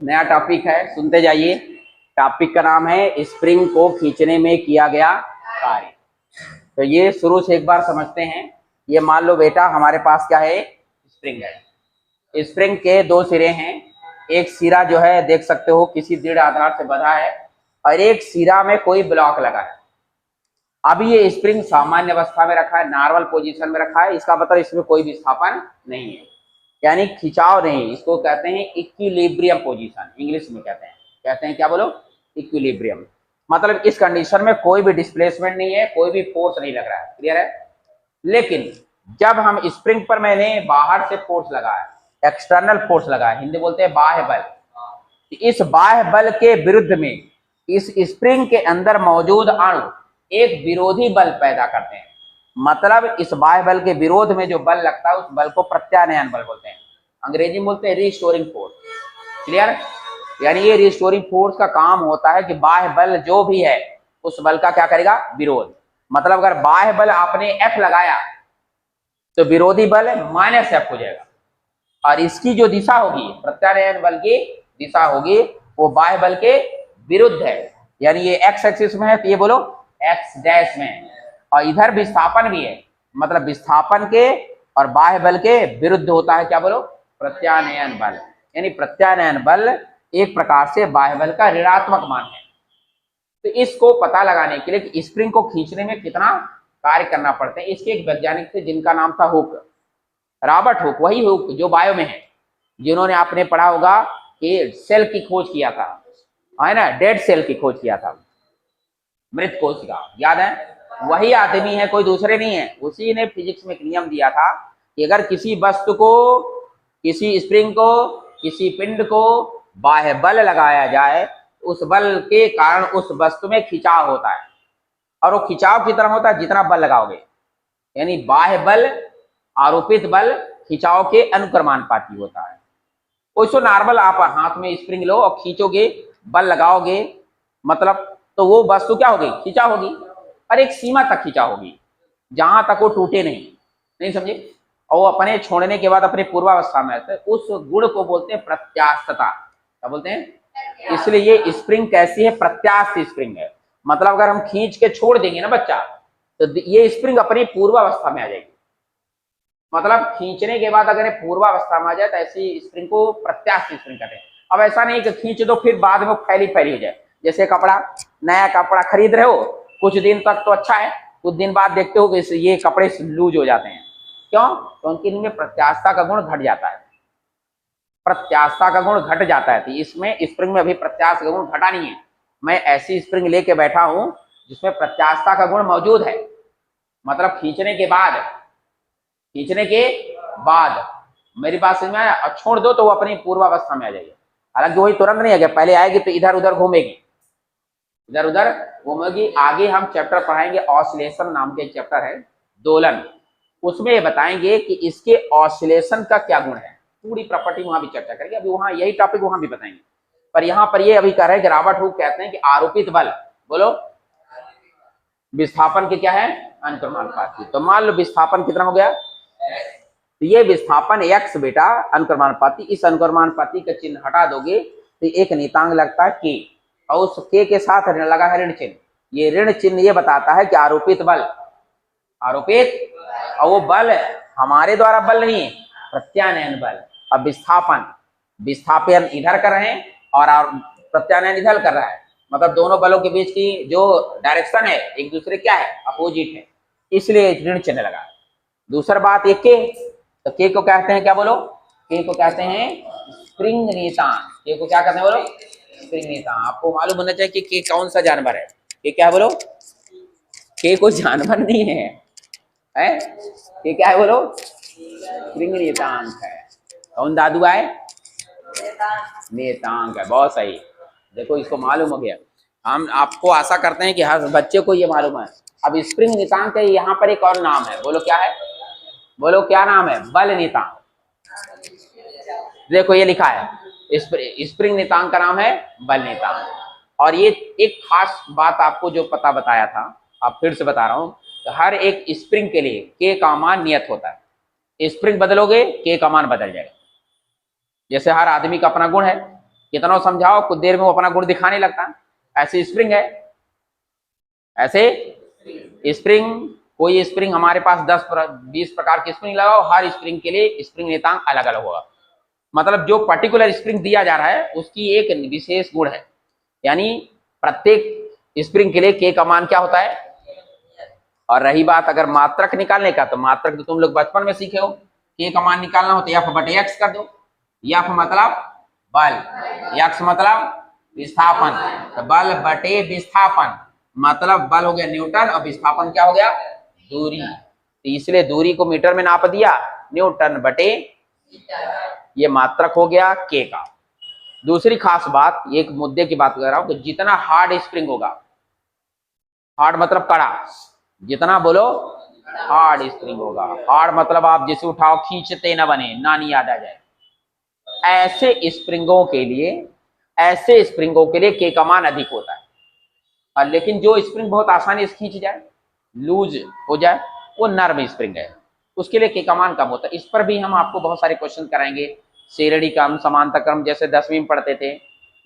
नया टॉपिक है, सुनते जाइए। टॉपिक का नाम है स्प्रिंग को खींचने में किया गया कार्य। तो ये शुरू से एक बार समझते हैं। ये मान लो बेटा हमारे पास क्या है, स्प्रिंग है। स्प्रिंग के दो सिरे हैं। एक सिरा जो है देख सकते हो किसी दृढ़ आधार से बंधा है और एक सिरा में कोई ब्लॉक लगा है। अभी ये स्प्रिंग सामान्य अवस्था में रखा है, नॉर्मल पोजीशन में रखा है। इसका मतलब इसमें कोई विस्थापन नहीं है, यानी खिंचाव नहीं। इसको कहते हैं इक्विलिब्रियम पोजीशन, इंग्लिश में कहते हैं क्या बोलो, इक्विलिब्रियम। मतलब इस कंडीशन में कोई भी डिस्प्लेसमेंट नहीं है, कोई भी फोर्स नहीं लग रहा है। क्लियर है। लेकिन जब हम स्प्रिंग पर मैंने बाहर से फोर्स लगाया, एक्सटर्नल फोर्स लगाया, हिंदी बोलते हैं बाह्य बल, इस बाह्य बल के विरुद्ध में इस स्प्रिंग के अंदर मौजूद अणु एक विरोधी बल पैदा करते हैं। मतलब इस बाह्य बल के विरोध में जो बल लगता है उस बल को प्रत्यानयन बल बोलते हैं, अंग्रेजी में बोलते हैं रिस्टोरिंग फोर्स। क्लियर। यानी ये रिस्टोरिंग फोर्स का काम होता है कि बाह्य बल जो भी है उस बल का क्या करेगा, विरोध। मतलब अगर बाह्य बल आपने F लगाया तो विरोधी बल -F हो जाएगा और इसकी जो दिशा होगी, प्रत्यानयन बल की दिशा होगी, वो बाह्य बल के विरुद्ध है। यानी ये x एक्सिस में है तो ये बोलो x डैश में है, और इधर विस्थापन भी है। मतलब विस्थापन के और बाह्य बल के विरुद्ध होता है क्या बोलो, प्रत्यानयन बल। यानी प्रत्यानयन बल एक प्रकार से बाह्य बल का ऋणात्मक मान है। तो इसको पता लगाने के लिए कि स्प्रिंग को खींचने में कितना कार्य करना पड़ता है, इसके एक वैज्ञानिक थे जिनका नाम था हुक, रॉबर्ट हुक। वही हुक जो बायो में है, जिन्होंने आपने पढ़ा होगा कि सेल की खोज किया था, है ना, डेड सेल की खोज किया था, मृत कोशिका, याद है। वही आदमी है, कोई दूसरे नहीं है। उसी ने फिजिक्स में एक नियम दिया था कि अगर किसी वस्तु को, किसी स्प्रिंग को, किसी पिंड को बाह्य बल लगाया जाए, उस बल के कारण उस वस्तु में खिंचाव होता है। और वो खिंचाव की तरह होता है जितना बल लगाओगे, यानी बाह्य बल आरोपित बल खिंचाव के अनुक्रमानुपाती होता है। वैसे नॉर्मल आप हाथ में स्प्रिंग लो और खींचोगे, बल लगाओगे, मतलब तो वो वस्तु क्या होगी, खिंचा होगी, और एक सीमा तक खिंचा होगी जहां तक वो टूटे नहीं समझे। और वो अपने छोड़ने के बाद अपने पूर्वावस्था में आते हैं। उस गुण को बोलते हैं प्रत्यास्थता। क्या बोलते हैं। इसलिए ये स्प्रिंग कैसी है, प्रत्यास्थ स्प्रिंग है। मतलब अगर हम खींच के छोड़ देंगे ना बच्चा, तो ये स्प्रिंग अपनी पूर्वावस्था में आ जाएगी। मतलब खींचने के बाद अगर पूर्वावस्था में आ जाए तो ऐसी स्प्रिंग को प्रत्यास्थ स्प्रिंग कहते हैं। अब ऐसा नहीं कि खींच दो फिर बाद में फैली हो जाए। जैसे कपड़ा, नया कपड़ा खरीद रहे हो, कुछ दिन तक तो अच्छा है, कुछ दिन बाद देखते हो कि ये कपड़े लूज हो जाते हैं। क्यों? क्योंकि इनमें प्रत्यास्थता का गुण घट जाता है। प्रत्यास्थता का गुण घट जाता है। तो इसमें स्प्रिंग में अभी प्रत्यास्थ का गुण घटा नहीं है। मैं ऐसी स्प्रिंग लेके बैठा हूं जिसमें प्रत्यास्थता का गुण मौजूद है। मतलब खींचने के बाद मेरी बात समझ में आया, और छोड़ दो तो वो अपनी पूर्वावस्था में आ जाएगी। हालांकि वही तुरंत नहीं आ गया, पहले आएगी तो इधर उधर घूमेगी, इधर उधर घूमेगी। आगे हम चैप्टर पढ़ाएंगे, ऑसिलेशन नाम के चैप्टर है, दोलन। उसमें ये बताएंगे कि इसके ऑसिलेशन का क्या गुण है, पूरी प्रॉपर्टी वहां भी चर्चा करेंगे। अभी वहां यही टॉपिक वहां भी बताएंगे, पर यहाँ पर ये अभी कह रहे हैं कि रॉबर्ट हुक कहते हैं कि आरोपित बल, बोलो, विस्थापन के क्या है, अनुक्रमानुपाती। तो मान लो विस्थापन कितना हो गया, तो ये विस्थापन x बेटा अनुक्रमानुपाती। इस अनुक्रमानुपाती का चिन्ह हटा दोगे तो एक नियतांक लगता है k, और उस k के साथ लगा है ऋण चिन्ह। ये ऋण चिन्ह ये बताता है कि आरोपित बल, और वो बल हमारे द्वारा बल नहीं, प्रत्यानयन बल। अब विस्थापन इधर कर रहे हैं और प्रत्यानयन इधर कर रहा है। मतलब दोनों बलों के बीच की जो डायरेक्शन है एक दूसरे क्या है, अपोजिट है, इसलिए ऋण चिन्ह लगा। दूसरी बात ये के, तो के को कहते हैं क्या बोलो, के को कहते हैं स्प्रिंग नियतांक। के को क्या कहते हैं बोलो, स्प्रिंग नियतांक। आपको मालूम होना चाहिए कि के कौन सा जानवर है। के क्या बोलो, के कोई जानवर नहीं है, ये क्या है बोलो, स्प्रिंग नियतांक है। कौन दादू आए, नियतांक है, बहुत सही। देखो इसको मालूम हो गया। हम आपको आशा करते हैं कि हर बच्चे को ये मालूम है। अब स्प्रिंग नियतांक है, यहाँ पर एक और नाम है, बोलो क्या है, बोलो क्या नाम है, बल नियतांक। देखो ये लिखा है, स्प्रिंग नियतांक का नाम है बल नियतांक। और ये एक खास बात आपको जो पता बताया था, आप फिर से बता रहा हूं, तो हर एक स्प्रिंग के लिए के का मान नियत होता है। स्प्रिंग बदलोगे के का मान बदल जाएगा। जैसे हर आदमी का अपना गुण है, कितना समझाओ कुछ देर में वो अपना गुण दिखाने लगता है। ऐसे स्प्रिंग है, ऐसे स्प्रिंग, कोई स्प्रिंग हमारे पास 10-20 प्रकार की स्प्रिंग लगाओ, हर स्प्रिंग के लिए स्प्रिंग नियतांक अलग अलग होगा। मतलब जो पर्टिकुलर स्प्रिंग दिया जा रहा है उसकी एक विशेष गुण है, यानी प्रत्येक स्प्रिंग के लिए के का मान क्या होता है। और रही बात अगर मात्रक निकालने का, तो मात्रक तो तुम लोग बचपन में सीखे हो, के का मान निकालना हो तो एफ बटे एक्स कर दो। एफ मतलब बल, एक्स मतलब विस्थापन, तो बल बटे विस्थापन मतलब बल हो गया न्यूटन और विस्थापन क्या हो गया, दूरी। तो इसलिए दूरी को मीटर में नाप दिया, न्यूटन बटे, ये मात्रक हो गया के का। दूसरी खास बात, एक मुद्दे की बात कर रहा हूं कि जितना हार्ड स्प्रिंग होगा, हार्ड मतलब कड़ा, जितना बोलो हार्ड स्प्रिंग होगा, हार्ड मतलब आप जिसे उठाओ खींचते ना बने, नानी याद आ जाए, ऐसे स्प्रिंगों के लिए, ऐसे स्प्रिंगों के लिए के का मान अधिक होता है। और लेकिन जो स्प्रिंग बहुत आसानी से खींच जाए, लूज हो जाए, वो नर्म स्प्रिंग है, उसके लिए के का मान कम होता है। इस पर भी हम आपको बहुत सारे क्वेश्चन कराएंगे, शेरड़ी क्रम, समांतर क्रम, जैसे 10वीं में पढ़ते थे,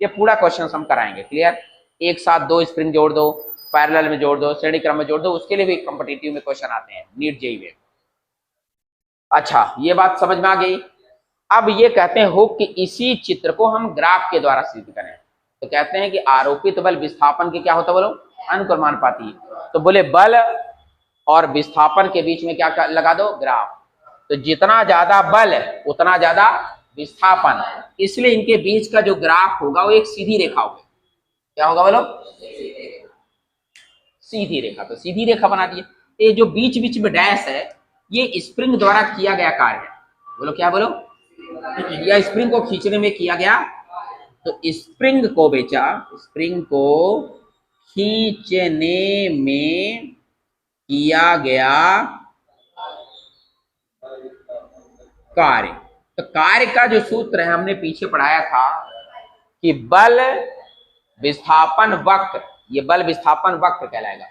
ये पूरा क्वेश्चन हम कराएंगे। क्लियर, एक साथ 2 स्प्रिंग जोड़ दो, पैरेलल में जोड़ दो, श्रेणी क्रम में जोड़ दो, उसके लिए भी कॉम्पिटिटिव में क्वेश्चन आते हैं, नीट जेईई में। अच्छा, ये बात समझ में आ गई। अब ये कहते हैं हो कि इसी चित्र को हम ग्राफ के द्वारा सिद्ध करें, तो कहते हैं कि आरोपित बल विस्थापन के क्या होता है, बोलो अनुक्रमानुपाती। तो बोले बल और विस्थापन के बीच में क्या लगा दो, ग्राफ। तो जितना ज्यादा बल उतना ज्यादा विस्थापन, इसलिए इनके बीच का जो ग्राफ होगा वो एक सीधी रेखा होगी। क्या होगा बोलो, सीधी रेखा। तो सीधी रेखा बना दिए। ये जो बीच बीच में डैश है, ये स्प्रिंग द्वारा किया गया कार्य है। बोलो क्या, बोलो, या स्प्रिंग को खींचने में किया गया। तो स्प्रिंग को बेचा, स्प्रिंग को खींचने में किया गया कार्य। तो कार्य का जो सूत्र है हमने पीछे पढ़ाया था कि बल विस्थापन वक्र, ये बल विस्थापन वक्र कहलाएगा,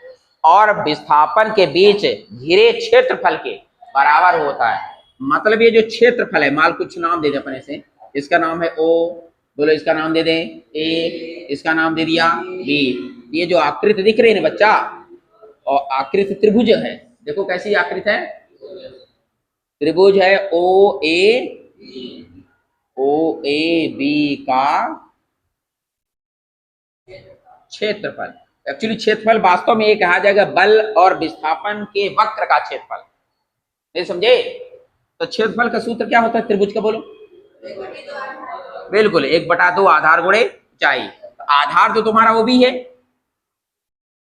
और विस्थापन के बीच घिरे क्षेत्रफल के बराबर होता है। मतलब ये जो क्षेत्रफल है, मान कुछ नाम दे दे अपने से, इसका नाम है ओ, बोलो इसका नाम दे दे ए, इसका नाम दे दिया बी। ये जो आकृति दिख रही है ना बच्चा, और आकृति त्रिभुज है, देखो कैसी आकृति है, त्रिभुज है ओ ए बी का क्षेत्रफल। एक्चुअली क्षेत्रफल वास्तव में ये कहा जाएगा बल और विस्थापन के वक्र का क्षेत्रफल, नहीं समझे। तो क्षेत्रफल का सूत्र क्या होता है त्रिभुज का, बोलो, बिल्कुल 1/2 आधार गुणे ऊंचाई। तो आधार तो तुम्हारा ओ बी है,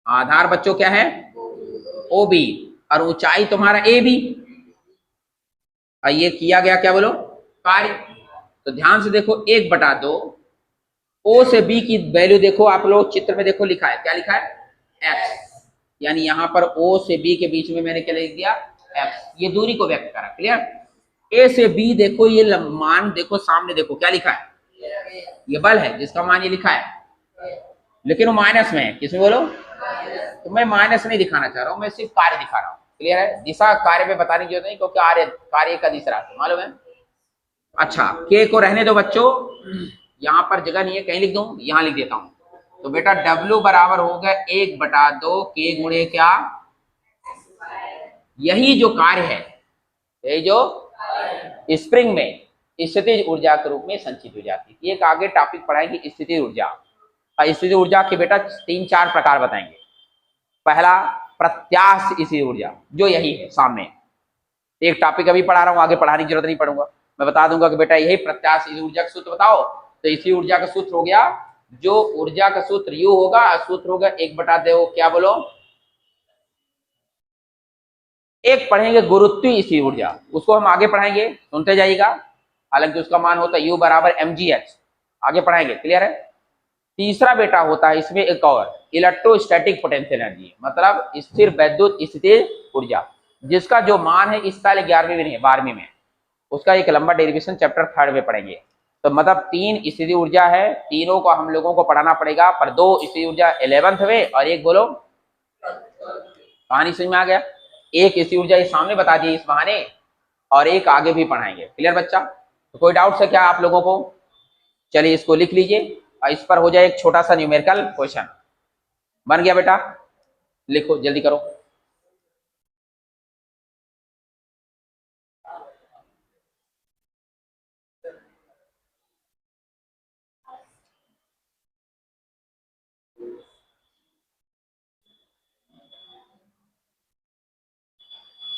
आधार बच्चों क्या है, ओ बी, और ऊंचाई तुम्हारा ए बी। और ये किया गया क्या, बोलो, कार्य। तो ध्यान से देखो 1/2, ओ से बी की वैल्यू देखो, आप लोग चित्र में देखो लिखा है, क्या लिखा है, एक्स। यानी यहां पर ओ से बी के बीच में मैंने क्या लिख दिया, एक्स। ये दूरी को व्यक्त करा। क्लियर। ए से बी देखो, ये मान देखो सामने, देखो क्या लिखा है, ये बल है जिसका मान ये लिखा है, लेकिन वो माइनस में है। किसमें, बोलो। तो मैं माइनस नहीं दिखाना चाह रहा हूं, मैं सिर्फ कार्य दिखा रहा हूं। क्लियर है, दिशा कार्य में बताने की जरूरत नहीं, क्योंकि कार्य का दिशा मालूम है। अच्छा, के को रहने दो बच्चों, यहां पर जगह नहीं है, कहीं लिख दूं, यहां लिख देता हूं। तो बेटा W बराबर हो गया 1/2 के गुणे क्या, यही जो कार्य है, यही जो स्प्रिंग में स्थितिज ऊर्जा के रूप में संचित हो जाती है। एक आगे टॉपिक पढ़ाएंगे स्थितिज ऊर्जा, और स्थितिज ऊर्जा के बेटा 3-4 प्रकार बताएंगे। पहला प्रत्यास्थ स्थितिज ऊर्जा, जो यही है सामने, एक टॉपिक अभी पढ़ा रहा हूं, आगे पढ़ाने की जरूरत नहीं पड़ूंगा, मैं बता दूंगा कि बेटा यही प्रत्यास्थ स्थितिज ऊर्जा का सूत्र बताओ। तो इसी ऊर्जा का सूत्र हो गया, जो ऊर्जा का सूत्र यू होगा, सूत्र होगा 1/2, क्या बोलो, एक पढ़ेंगे गुरुत्वीय स्थितिज ऊर्जा, उसको हम आगे पढ़ाएंगे, सुनते जाइएगा। हालांकि उसका मान होता है U बराबर mgh, आगे पढ़ाएंगे। क्लियर है। तीसरा बेटा होता है इसमें एक और, इलेक्ट्रोस्टैटिक पोटेंशियल एनर्जी, मतलब स्थिर वैद्युत स्थितिज ऊर्जा, जिसका जो मान है इस साल 11वीं में नहीं, 12वीं में, उसका एक लंबा डेरिवेशन चैप्टर 3 में पढ़ेंगे। तो मतलब 3 स्थितिज ऊर्जा है, तीनों को हम लोगों को पढ़ाना पड़ेगा, पर 2 स्थितिज ऊर्जा 11th में और एक, बोलो, कहानी समझ में आ गया। एक स्थितिज ऊर्जा ये सामने बता दी इस बहाने, और एक आगे भी पढ़ाएंगे। क्लियर बच्चा। तो कोई डाउट है क्या आप लोगों को? चलिए इसको लिख लीजिए और इस पर हो जाए एक छोटा सा न्यूमेरिकल क्वेश्चन। बन गया बेटा, लिखो जल्दी करो।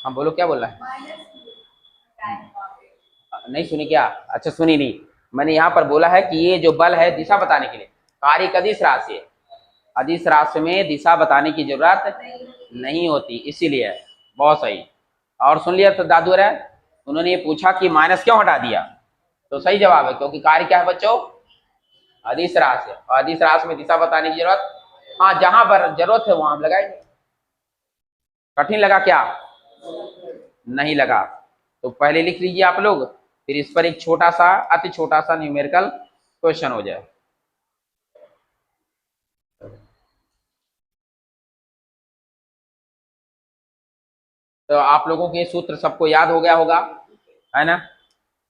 हाँ बोलो, क्या बोल रहा है? नहीं सुनी क्या? अच्छा सुनी नहीं। मैंने यहाँ पर बोला है कि ये जो बल है दिशा बताने के लिए, कार्य एक अदिश राशि है, अदिश राशि में दिशा बताने की जरूरत नहीं होती, इसीलिए। बहुत सही। और सुन लिया तो दादू है, उन्होंने ये पूछा कि माइनस क्यों हटा दिया, तो सही जवाब है, क्योंकि कार्य क्या है बच्चों? अदिश राशि है, और अदिश राशि में दिशा बताने की जरूरत, हाँ जहां पर जरूरत है वहां हम लगाएंगे। कठिन लगा क्या? नहीं लगा? तो पहले लिख लीजिए आप लोग, फिर इस पर एक छोटा सा, अति छोटा सा न्यूमेरिकल क्वेश्चन हो जाए। तो आप लोगों के सूत्र सबको याद हो गया होगा, है ना?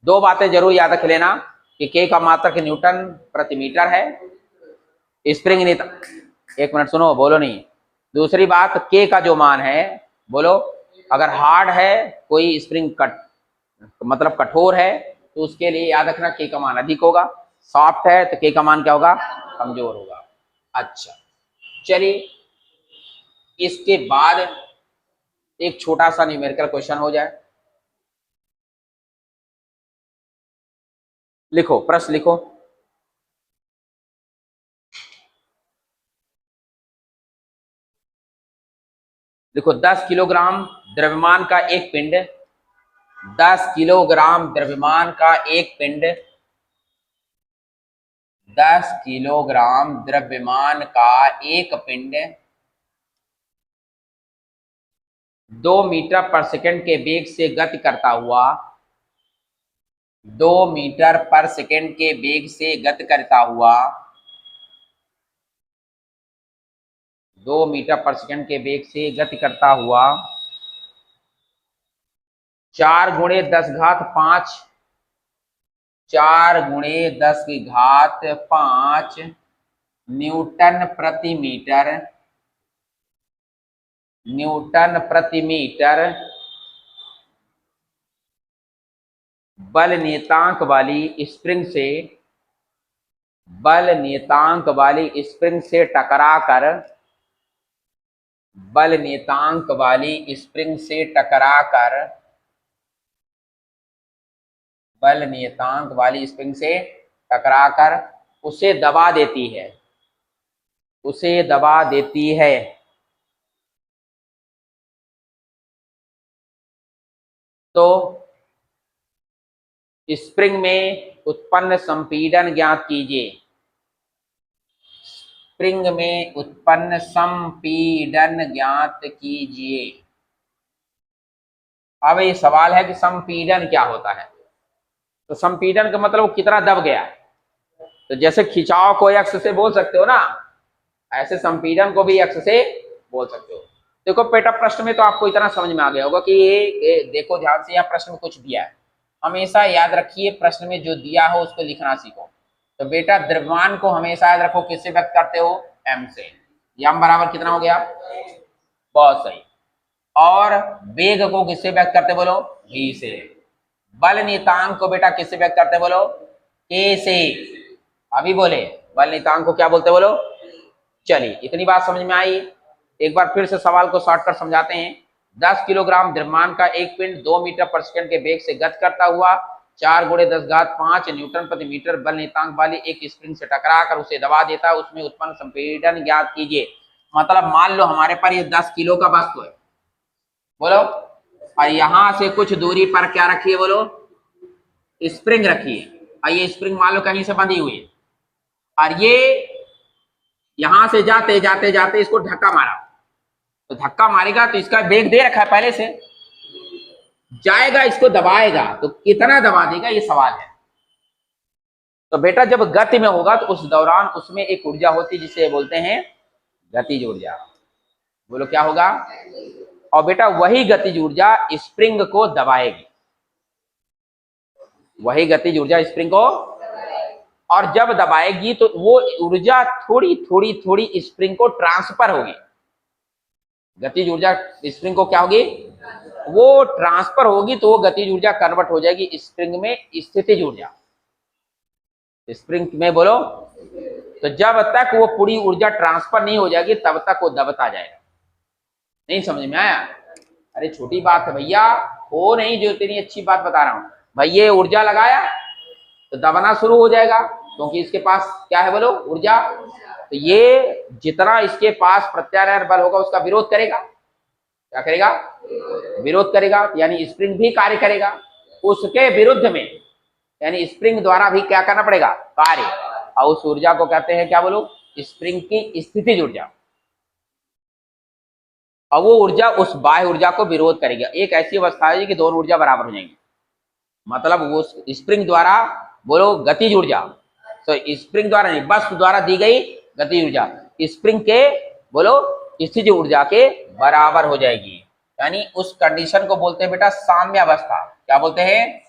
दो बातें जरूर याद रख लेना कि के का मात्रक न्यूटन प्रति मीटर है, स्प्रिंग नहीं, एक मिनट सुनो, बोलो नहीं। दूसरी बात, के का जो मान है, बोलो, अगर हार्ड है कोई स्प्रिंग कट मतलब कठोर है, तो उसके लिए याद रखना के का मान अधिक होगा, सॉफ्ट है तो के का मान क्या होगा? कमजोर होगा। अच्छा चलिए, इसके बाद एक छोटा सा न्यूमेरिकल क्वेश्चन हो जाए। लिखो, प्रश्न लिखो। देखो 10 किलोग्राम द्रव्यमान का एक पिंड, 10 किलोग्राम द्रव्यमान का एक पिंड, 10 किलोग्राम द्रव्यमान का एक पिंड 2 मीटर पर सेकंड के वेग से गति करता हुआ, 2 मीटर पर सेकंड के वेग से गति करता हुआ, 2 मीटर पर सेकंड के वेग से गति करता हुआ 4 गुणे 10 घात 5, 4 गुणे 10 की घात 5 न्यूटन प्रति मीटर, न्यूटन प्रति मीटर बल नियतांक वाली स्प्रिंग से, बल नियतांक वाली स्प्रिंग से टकराकर, बल नियतांक वाली स्प्रिंग से टकराकर, बल नियतांक वाली स्प्रिंग से टकराकर उसे दबा देती है, उसे दबा देती है। तो स्प्रिंग में उत्पन्न संपीड़न ज्ञात कीजिए, स्प्रिंग में उत्पन्न संपीड़न ज्ञात कीजिए। अब ये सवाल है कि संपीड़न क्या होता है? तो संपीड़न का मतलब वो कितना दब गया है। तो जैसे खिंचाव को एक्स से बोल सकते हो ना, ऐसे संपीड़न को भी एक्स से बोल सकते हो। देखो बेटा, प्रश्न में तो आपको इतना समझ में आ गया होगा कि ये देखो ध्यान से, यहाँ प्रश्न में कुछ दिया है, हमेशा याद रखिए प्रश्न में जो दिया हो उसको लिखना सीखो। तो बेटा द्रव्यमान को हमेशा याद रखो किससे व्यक्त करते हो? एम से। एम बराबर कितना हो गया? बहुत सही। और वेग को किससे व्यक्त करते बोलो? v से। बल नियतांक को बेटा किससे व्यक्त करते बोलो? k से। अभी बोले बल नियतांक को क्या बोलते बोलो? चलिए इतनी बात समझ में आई। एक बार फिर से सवाल को शॉर्ट कर समझाते हैं। 10 किलोग्राम द्रव्यमान का एक पिंड 2 मीटर पर सेकंड के वेग से गति करता हुआ 4 गुणे 10 घात 5 न्यूटन प्रति मीटर बल नियतांक वाली एक स्प्रिंग से टकराकर उसे दबा देता है, उसमें उत्पन्न संपीड़न ज्ञात कीजिए। मतलब मान लो हमारे पर ये 10 किलो का वस्तु है, बोलो, और यहां से कुछ दूरी पर क्या रखिए बोलो? स्प्रिंग रखिए। और ये स्प्रिंग मान लो कहीं से बंधी हुई है, और ये यहां से जाते जाते जाते इसको धक्का मारा, तो धक्का मारेगा तो इसका वेग दे रखा है पहले से, जाएगा इसको दबाएगा, तो कितना दबा देगा ये सवाल है। तो बेटा जब गति में होगा तो उस दौरान उसमें एक ऊर्जा होती है जिसे बोलते हैं गतिज ऊर्जा। बोलो क्या होगा? और बेटा वही गतिज ऊर्जा स्प्रिंग को दबाएगी, वही गतिज ऊर्जा स्प्रिंग को, और जब दबाएगी तो वो ऊर्जा थोड़ी थोड़ी थोड़ी स्प्रिंग को ट्रांसफर होगी। गतिज ऊर्जा स्प्रिंग को क्या होगी, वो ट्रांसफर होगी, तो वो गतिज ऊर्जा कन्वर्ट हो जाएगी स्प्रिंग में स्थितिज ऊर्जा। स्प्रिंग में बोलो, तो जब तक वो पूरी ऊर्जा ट्रांसफर नहीं हो जाएगी तब तक वो दबता जाएगा। नहीं समझ में आया? अरे छोटी बात है भैया, हो नहीं जो इतनी अच्छी बात बता रहा हूं भाई। ये ऊर्जा लगाया तो दबना शुरू हो जाएगा, क्योंकि इसके पास क्या है बोलो, ऊर्जा। तो ये जितना इसके पास प्रत्यानयन बल होगा उसका विरोध करेगा। क्या करेगा? विरोध करेगा, यानी स्प्रिंग भी कार्य करेगा। उसके विरुद्ध में यानी स्प्रिंग द्वारा भी क्या करना पड़ेगा, कार्य। और उस ऊर्जा को कहते हैं क्या बोलो, स्प्रिंग की स्थितिज ऊर्जा। और वो ऊर्जा उस बाह्य ऊर्जा को विरोध करेगी। एक ऐसी अवस्था है कि दोनों ऊर्जा बराबर हो जाएंगी, मतलब वो स्प्रिंग द्वारा बोलो गतिज ऊर्जा, तो स्प्रिंग द्वारा नहीं, बस द्वारा दी गई गतिज ऊर्जा स्प्रिंग के बोलो स्थितिज ऊर्जा के बराबर हो जाएगी। यानी उस कंडीशन को बोलते हैं बेटा साम्यावस्था। क्या बोलते हैं?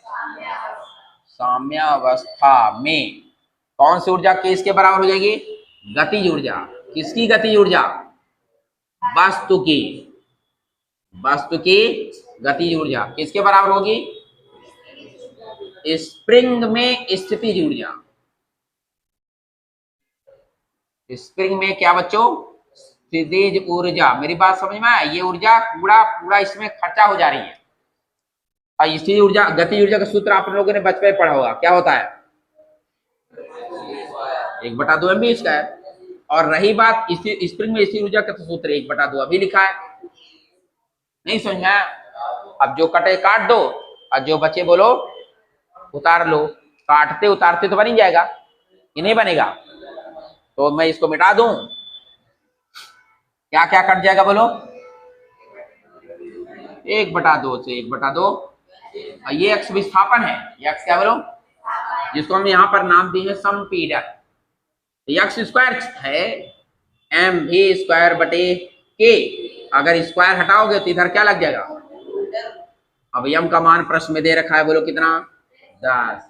साम्यावस्था में कौन सी ऊर्जा किसके बराबर हो जाएगी? गतिज ऊर्जा। किसकी गतिज ऊर्जा? वस्तु की। वस्तु की गतिज ऊर्जा किसके बराबर होगी? स्प्रिंग में स्थितिज ऊर्जा। स्प्रिंग में क्या बच्चों? स्थितिज ऊर्जा। मेरी बात समझ में आया? ये ऊर्जा पूरा पूरा इसमें खर्चा हो जा रही है। और स्थितिज ऊर्जा, गतिज ऊर्जा का सूत्र आप लोगों ने बचपन में पढ़ा होगा, क्या होता है? 1/2 mv²। और रही बात स्प्रिंग में स्थितिज ऊर्जा का सूत्र 1/2 अभी लिखा है। नहीं समझ में आया? अब जो कटे काट दो और जो बचे बोलो उतार लो। काटते उतारते तो बन ही जाएगा, ये नहीं बनेगा। तो मैं इसको मिटा दूं, क्या क्या कट जाएगा बोलो? 1/2 से 1/2। और ये x विस्थापन है, ये x क्या बोलो, जिसको हम यहाँ पर नाम दिए हैं संपीड़न। x² है mv²/k। अगर स्क्वायर हटाओगे तो इधर क्या लग जाएगा? अब m का मान प्रश्न में दे रखा है, बोलो कितना? 10।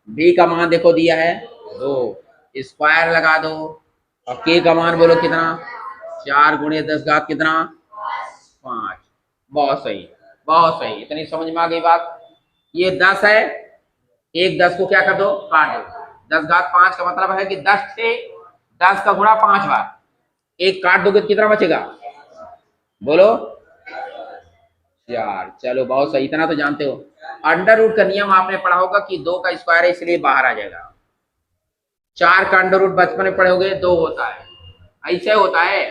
v का मान देखो दिया है 2, स्क्वायर लगा दो। और k का मान बोलो कितना? 4 × 10 कितना? 5। बहुत सही, बहुत सही। इतनी समझ में आ गई बात? ये 10 है, एक 10 को क्या कर दो? काट दो। 10⁵ का मतलब है कि 10 से 10 का गुणा 5 बार। एक काट दोगे तो कितना बचेगा बोलो? 4। चलो बहुत सही, इतना तो जानते हो। अंडर रूट का नियम आपने पढ़ा होगा कि 2 का स्क्वायर है इसलिए बाहर आ जाएगा। 4 का अंडर रूट बचपन में पढ़े होगे 2 होता है, ऐसे होता है।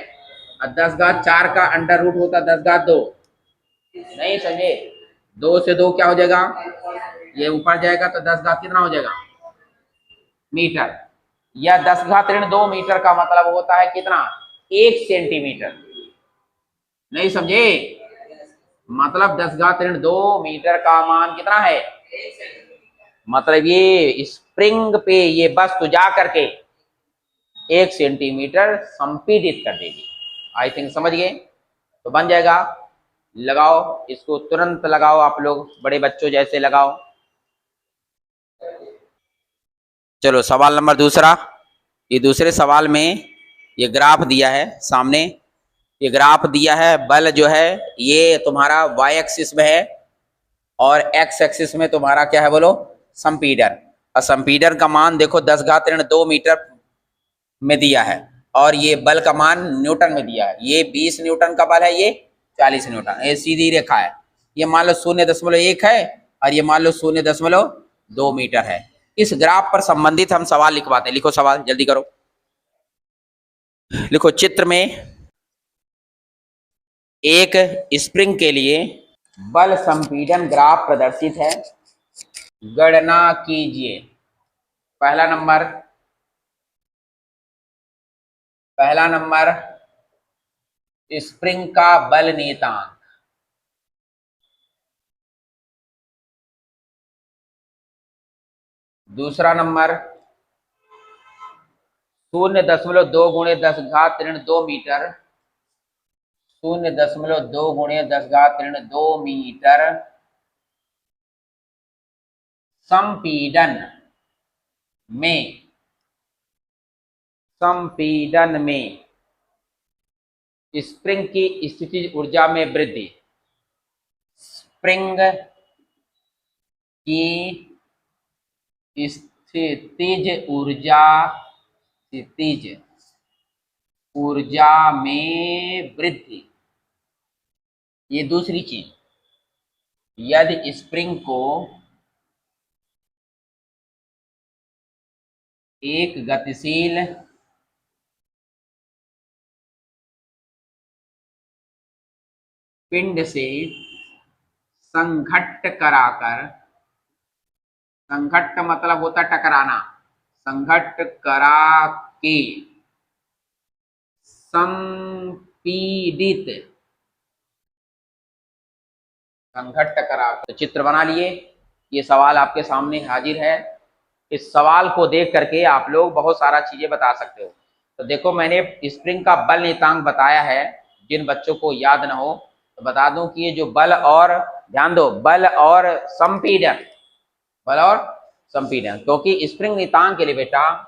और 10⁴ का अंडर रूट होता है 10⁵2। नहीं समझे? 2 से 2 क्या हो जाएगा? ये ऊपर जाएगा तो 10 कितना हो जाएगा? मीटर। या 10⁻2 मीटर का मतलब होता है कितना? 1 सेंटीमीटर। नहीं समझे? मतलब 10⁻2 मीटर का मान कितना है? मतलब ये स्प्रिंग पे ये वस्तु जा करके 1 सेंटीमीटर संपीड़ित कर देगी। आई थिंक समझ गए? तो बन जाएगा। लगाओ इसको, तुरंत लगाओ, आप लोग बड़े बच्चों जैसे लगाओ। चलो सवाल नंबर दूसरा। ये दूसरे सवाल में ये ग्राफ दिया है सामने, ये ग्राफ दिया है। बल जो है ये तुम्हारा y एक्सिस में है और x एक्सिस में तुम्हारा क्या है बोलो? संपीड़न। और संपीड़न का मान देखो 10⁻2 मीटर में दिया है और ये बल का मान न्यूटन में दिया है। ये 20 न्यूटन का बल है, ये 40 न्यूटन। ये सीधी रेखा है। ये मान लो 0.1 है और ये मान लो 0.2 मीटर है। इस ग्राफ पर संबंधित हम सवाल लिखवाते हैं। लिखो सवाल, जल्दी करो। लिखो, चित्र में एक स्प्रिंग के लिए बल संपीड़न ग्राफ प्रदर्शित है, गणना कीजिए। पहला नंबर स्प्रिंग का बल नियतांक। दूसरा नंबर 0.2 × 10⁻2 मीटर, 0.2 × 10⁻2 मीटर संपीड़न में संपीड़न में स्प्रिंग की स्थितिज ऊर्जा में वृद्धि। स्प्रिंग की स्थितिज ऊर्जा में वृद्धि। ये दूसरी चीज, यदि स्प्रिंग को एक गतिशील पिंड से संघट्ट कराकर, संघट्ट मतलब होता टकराना, संघट्ट करा के संपीड़ित, संघट्ट करा। तो चित्र बना लिए, ये सवाल आपके सामने हाजिर है। इस सवाल को देख करके आप लोग बहुत सारा चीजें बता सकते हो। तो देखो, मैंने स्प्रिंग का बल नियतांक बताया है, जिन बच्चों को याद ना हो तो बता दूं कि ये जो बल और, ध्यान दो, बल और संपीड़न, बल और संपीड़न, क्योंकि स्प्रिंग नियतांक के लिए बेटा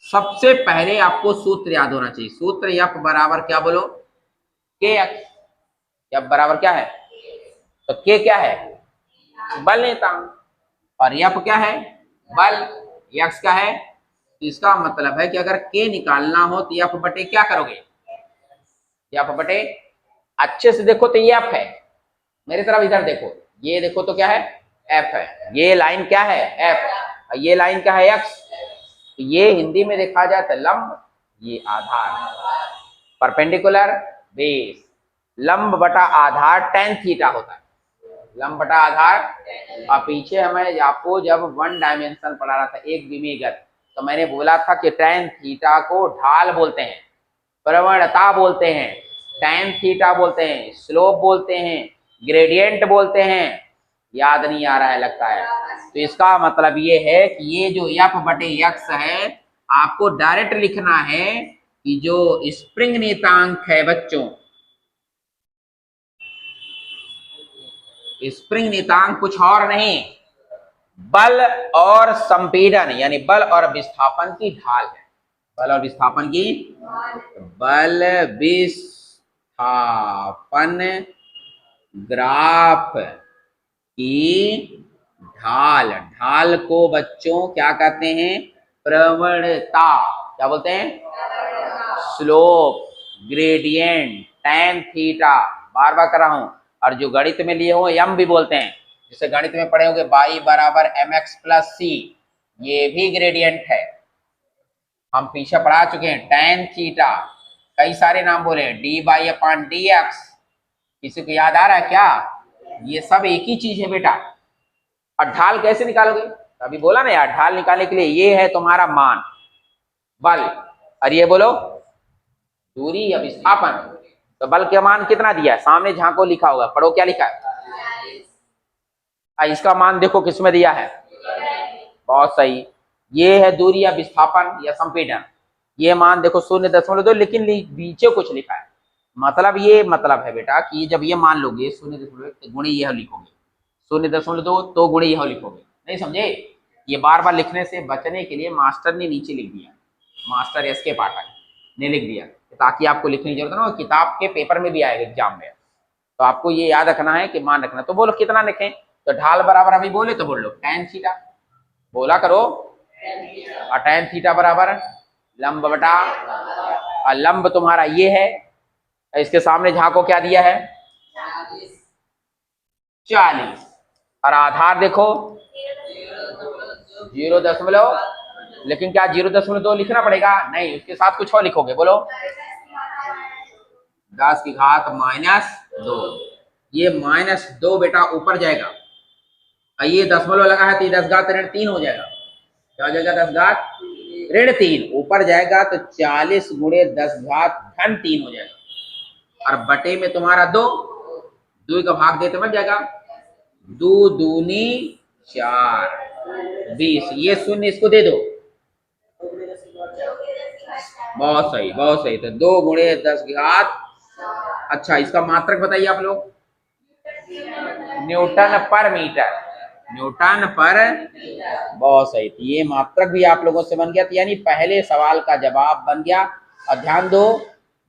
सबसे पहले आपको सूत्र याद होना चाहिए। सूत्र F बराबर क्या बोलो, kx। F बराबर क्या है, तो k क्या है, बल नियतांक, और F क्या है, बल, x क्या है। इसका मतलब है कि अगर k निकालना हो तो F बटे क्या करोगे, F बटे, अच्छे से देखो तो ये F है, मेरी तरफ इधर देखो, ये देखो तो क्या है, F है। ये लाइन क्या है, F, ये लाइन क्या है, x। ये हिंदी में देखा जाए तो लंब, ये आधार, परपेंडिकुलर बेस, लंब बटा आधार tan थीटा होता है, लंब बटा आधार। और पीछे हमें आपको जब वन डायमेंशन पढ़ा रहा था, एक विमीगत, तो मैंने बोला था कि tan थीटा को ढाल बोलते हैं, प्रवणता बोलते हैं, tan थीटा बोलते हैं, स्लोप बोलते हैं, ग्रेडियंट बोलते हैं। याद नहीं आ रहा है लगता है। तो इसका मतलब ये है कि ये जो F बटे x है, आपको डायरेक्ट लिखना है कि जो स्प्रिंग नियतांक है बच्चों, स्प्रिंग नियतांक कुछ और नहीं, बल और संपीड़न यानी बल और विस्थापन की ढाल है। बल और विस्थापन की, बल विस्थापन ग्राफ की ढाल, ढाल को बच्चों क्या कहते हैं, प्रवणता, क्या बोलते हैं, स्लोप, ग्रेडियंट, tan थीटा, बार बार कर रहा हूं। और जो गणित में लिए हो m भी बोलते हैं, जिसे गणित में पढ़े होंगे y बराबर mx प्लस c, ये भी ग्रेडियंट है, हम पीछे पढ़ा चुके हैं। tan थीटा, कई सारे नाम बोले, dy अपॉन dx, किसी को याद आ रहा है क्या, ये सब एक ही चीज है बेटा। और ढाल कैसे निकालोगे, अभी बोला ना यार, ढाल निकालने के लिए ये है तुम्हारा मान बल, और ये बोलो दूरी या विस्थापन। तो बल का मान कितना दिया है, सामने झांको लिखा होगा, पढ़ो क्या लिखा है, इसका मान देखो किसमें दिया है, बहुत सही, ये है दूरी या विस्थापन या संपीड़न। ये मान देखो 0.2, लेकिन नीचे कुछ लिखा है, मतलब ये मतलब है बेटा कि जब ये मान लोगे 0.1 गुणे यह लिखोगे, 0.2 तो गुणे यह लिखोगे, नहीं समझे। ये बार बार लिखने से बचने के लिए मास्टर ने नीचे लिख दिया, मास्टर एस के पाठक ने लिख दिया, ताकि आपको लिखने की जरूरत ना हो, किताब के पेपर में भी आएगा एग्जाम में। तो आपको ये याद रखना है कि मान रखना। तो बोलो कितना लिखें, तो ढाल बराबर अभी बोले तो बोल लो tan थीटा, बोला करो, और tan थीटा बराबर लंब बटा, और लंब तुम्हारा ये है, इसके सामने झांको क्या दिया है 40, और आधार देखो 0, लेकिन क्या 0.2 लिखना पड़ेगा, नहीं, उसके साथ कुछ और लिखोगे, बोलो 10 की घात -2, ये -2 बेटा ऊपर जाएगा, और ये दशमलव लगा है तो 10 घात ऋण 3 हो जाएगा, क्या हो जाएगा 10 घात ऋण 3, ऊपर जाएगा तो 40 गुणे 10 घात धन 3 हो जाएगा, और बटे में तुम्हारा 2 का भाग देते मत जाएगा, 2 दूनी 4, 20, ये शून्य इसको दे दो, बहुत सही बहुत सही। तो 2 गुणे 10 घात, अच्छा इसका मात्रक बताइए आप लोग, न्यूटन पर मीटर, न्यूटन पर। बहुत सही। तो ये मात्रक भी आप लोगों से बन गया, तो यानी पहले सवाल का जवाब बन गया। और ध्यान दो,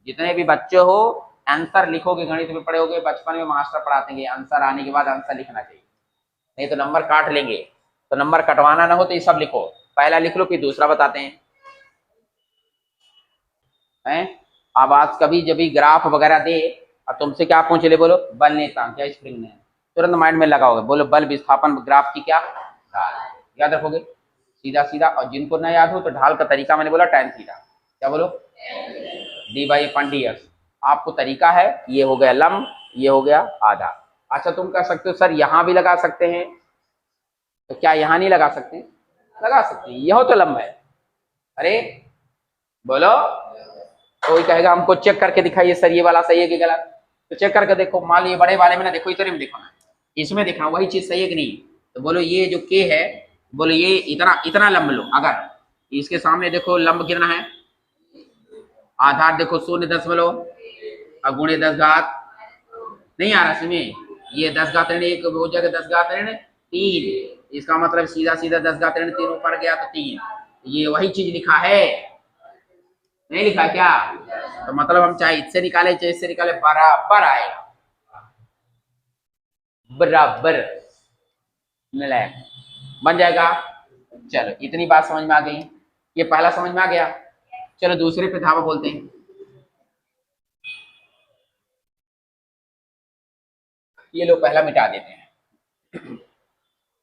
जितने भी बच्चे हो आंसर लिखोगे, गणित में पढ़े होगे, बचपन में मास्टर पढ़ाते हैं आंसर आने के बाद आंसर लिखना चाहिए, नहीं तो नंबर काट लेंगे। तो नंबर कटवाना ना हो तो ये सब लिखो, पहला लिख लो फिर दूसरा बताते हैं। अब आज कभी जब भी ग्राफ वगैरह दे और तुमसे क्या पूछ ले, बोलो बल ने काम क्या स्प्रिंग ने, तुरंत माइंड में लगाओगे, बोलो बल विस्थापन ग्राफ की क्या ढाल, याद रखोगे सीधा सीधा। और जिनको ना याद हो तो ढाल का तरीका मैंने बोला tan थीटा, क्या बोलो D by upon D x. आपको तरीका है, ये हो गया लंब, ये हो गया आधा। अच्छा तुम कह सकते हो सर यहाँ भी लगा सकते हैं, तो क्या यहाँ नहीं लगा सकते? लगा सकते हैं, यह तो लंब है। अरे बोलो, कोई कहेगा हमको चेक करके दिखाइए सर ये वाला सही है कि गलत, तो चेक करके देखो। मान लो ये बड़े वाले में ना देखो, इतने में देखो ना, इसमें देखना वही चीज सही है कि नहीं। तो बोलो ये जो के है, बोलो ये इतना इतना लंब लो, अगर इसके सामने देखो लंब कितना है, आधार देखो 0.0 गुणे 10 घात, नहीं आ रहा इसमें, ये 10 घात ऋण 1 हो जाएगा, 10 घात ऋण 3, इसका मतलब सीधा सीधा 10 घात ऋण 3 ऊपर गया तो 3, ये वही चीज लिखा है, नहीं लिखा क्या? तो मतलब हम चाहे इससे निकाले चाहे इससे निकाले बराबर आएगा, बराबर मिलाए बन जाएगा। चलो इतनी बात समझ में आ गई, ये पहला समझ में आ गया। चलो दूसरे पे धावा बोलते हैं। ये लोग पहला मिटा देते हैं।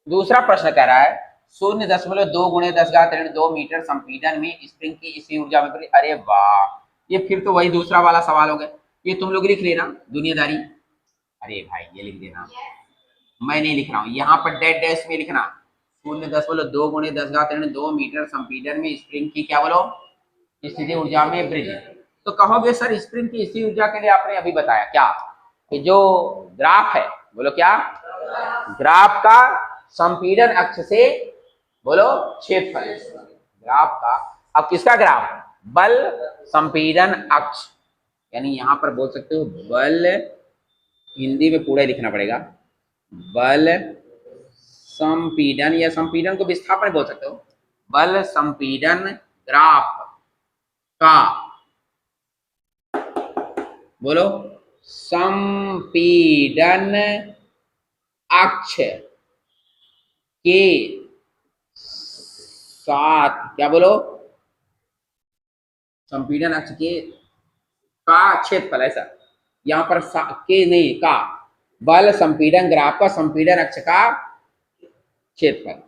दूसरा प्रश्न कह रहा है 0.2 गुणे 10 घात ऋण 2 मीटर संपीड़न में स्प्रिंग की इसी ऊर्जा में। अरे वाह, ये फिर तो वही दूसरा वाला सवाल हो गया। ये तुम लोग लिख लेना दुनियादारी। अरे भाई ये लिख देना, मैं नहीं लिख रहा हूँ, यहाँ पर डेड डैश में लिखना 0.2 गुणे 10 घात ऋण 2 मीटर संपीड़न में स्प्रिंग की क्या बोलो स्थिति ऊर्जा में वृद्धि। तो कहोगे सर स्प्रिंग की स्थिति ऊर्जा के लिए आपने अभी बताया क्या कि जो ग्राफ है, बोलो क्या, ग्राफ का संपीड़न अक्ष से बोलो क्षेत्रफल, ग्राफ का, अब किसका ग्राफ, बल संपीड़न अक्ष, यानी यहां पर बोल सकते हो बल, हिंदी में पूरा लिखना पड़ेगा, बल संपीड़न, या संपीड़न को विस्थापन बोल सकते हो, बल संपीड़न ग्राफ का, बोलो संपीड़न अक्ष के साथ, क्या बोलो, संपीड़न अक्ष के का क्षेत्रफल, ऐसा यहां पर के नहीं का, बल संपीड़न ग्राफ का संपीड़न अक्ष का क्षेत्रफल।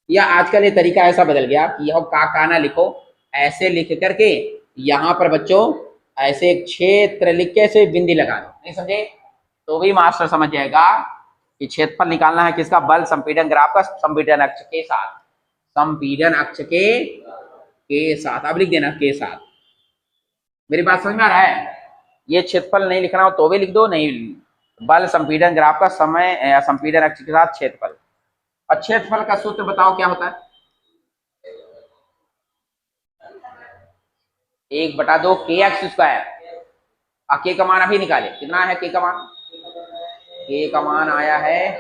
या आजकल ये तरीका ऐसा बदल गया कि यह का ना लिखो, ऐसे लिख करके यहां पर बच्चों ऐसे एक क्षेत्र लिख के ऐसे बिंदी लगा दो, नहीं समझे तो भी मास्टर समझ जाएगा कि क्षेत्रफल निकालना है किसका, बल संपीड़न ग्राफ का संपीड़न अक्ष के साथ, संपीड़न अक्ष के साथ। अब लिख देना के साथ। मेरी बात समझ में आ रहा है? ये क्षेत्रफल नहीं लिखना हो तो भी लिख दो, नहीं, बल संपीड़न ग्राफ का समय संपीड़न अक्ष के साथ क्षेत्रफल। और क्षेत्रफल का सूत्र बताओ क्या होता है, 1/2 kx स्क्वायर। के का मान अभी निकाले, कितना है के का मान, के का मान आया है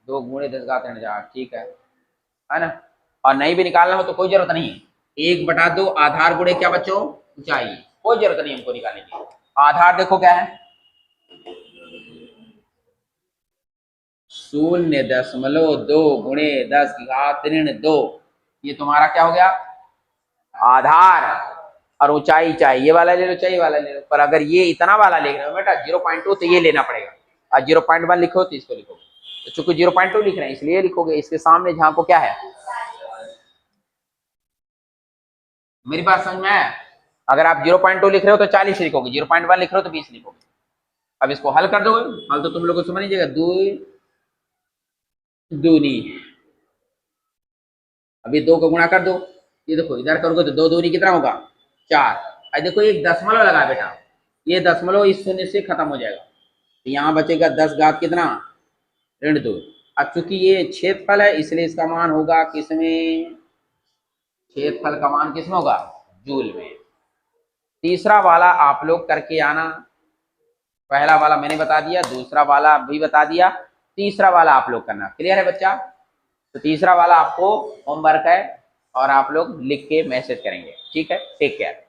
2 गुणे 10 घात ऋण 4, ठीक है ना। और नहीं भी निकालना हो तो कोई जरूरत नहीं, 1/2 आधार गुणे क्या बच्चों ऊंचाई, कोई जरूरत नहीं हमको निकालने की। आधार देखो क्या है 0.2 गुणे 10 घात ऋण 2, ये तुम्हारा क्या हो गया आधार। और ऊंचाई चाहिए, ये वाला ले लो चाहिए वाला ले लो, पर अगर ये इतना वाला ले रहे हो बेटा 0.2 तो ये लेना पड़ेगा, और 0.1 लिखो तो इसको लिखोगे, तो चूंकि 0.2 लिख रहे हैं इसलिए लिखोगे, इसके सामने जहां को क्या है। मेरी बात समझ में आया? अगर आप 0.2 लिख रहे हो तो 40 लिखोगे, 0.1 लिख रहे हो तो 20 लिखोगे। अब इसको हल कर दो, हल तो तुम लोग को समझ लीजिएगा, 2 दूनी, अभी 2 का गुणा कर दो, ये देखो इधर करोगे तो 2 दूनी कितना होगा 4। अब देखो एक दशमलव लगा बेटा, ये दशमलव इस शून्य से खत्म हो जाएगा, तो यहाँ बचेगा 10 घात कितना ऋण 2। अब चूंकि ये क्षेत्रफल है इसलिए इसका मान होगा किसमें, क्षेत्रफल का मान किसमें होगा जूल में। तीसरा वाला आप लोग करके आना, पहला वाला मैंने बता दिया, दूसरा वाला भी बता दिया, तीसरा वाला आप लोग करना। क्लियर है बच्चा? तो तीसरा वाला आपको होमवर्क है और आप लोग लिख के मैसेज करेंगे। ठीक है, टेक केयर।